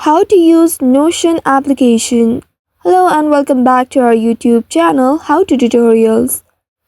How to use Notion application. Hello and welcome back to our YouTube channel How to Tutorials.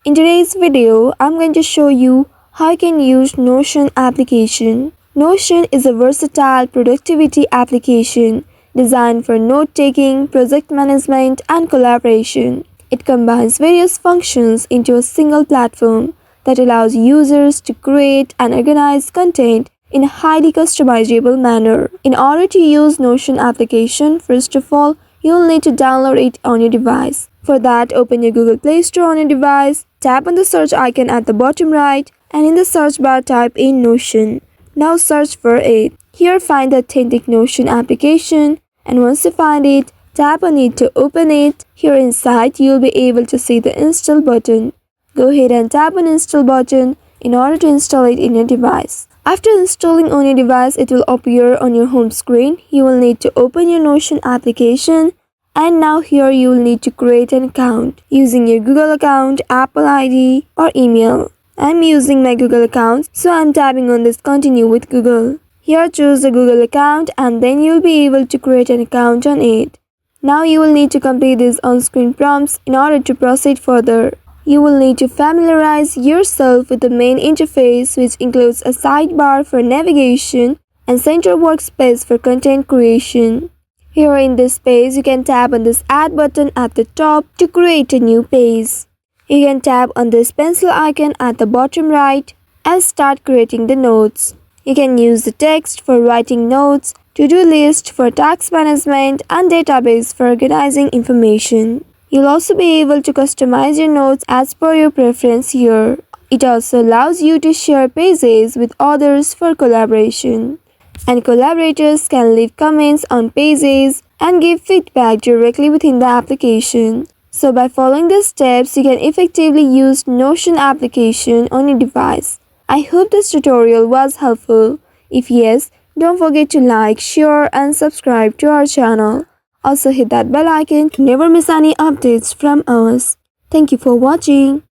In today's video, I'm going to show you how you can use Notion application. Notion is a versatile productivity application designed for note-taking, project management, and collaboration. It combines various functions into a single platform that allows users to create and organize content in a highly customizable manner. In order to use Notion application, first of all, you'll need to download it on your device. For that, open your Google Play Store on your device, tap on the search icon at the bottom right, and in the search bar type in Notion. Now search for it. Here find the authentic Notion application, and once you find it, tap on it to open it. Here inside, you'll be able to see the install button. Go ahead and tap on install button in order to install it in your device. After installing on your device, it will appear on your home screen. You will need to open your Notion application, and now here you will need to create an account using your Google account, Apple ID or email. I'm using my Google account, so I'm tapping on this continue with Google. Here choose the Google account and then you'll be able to create an account on it. Now you will need to complete these on-screen prompts in order to proceed further. You will need to familiarize yourself with the main interface, which includes a sidebar for navigation and center workspace for content creation. Here in this page, you can tap on this add button at the top to create a new page. You can tap on this pencil icon at the bottom right and start creating the notes. You can use the text for writing notes, to-do list for task management, and database for organizing information. You'll also be able to customize your notes as per your preference here. It also allows you to share pages with others for collaboration. And collaborators can leave comments on pages and give feedback directly within the application. So by following these steps, you can effectively use Notion application on your device. I hope this tutorial was helpful. If yes, don't forget to like, share and subscribe to our channel. Also hit that bell icon to never miss any updates from us. Thank you for watching.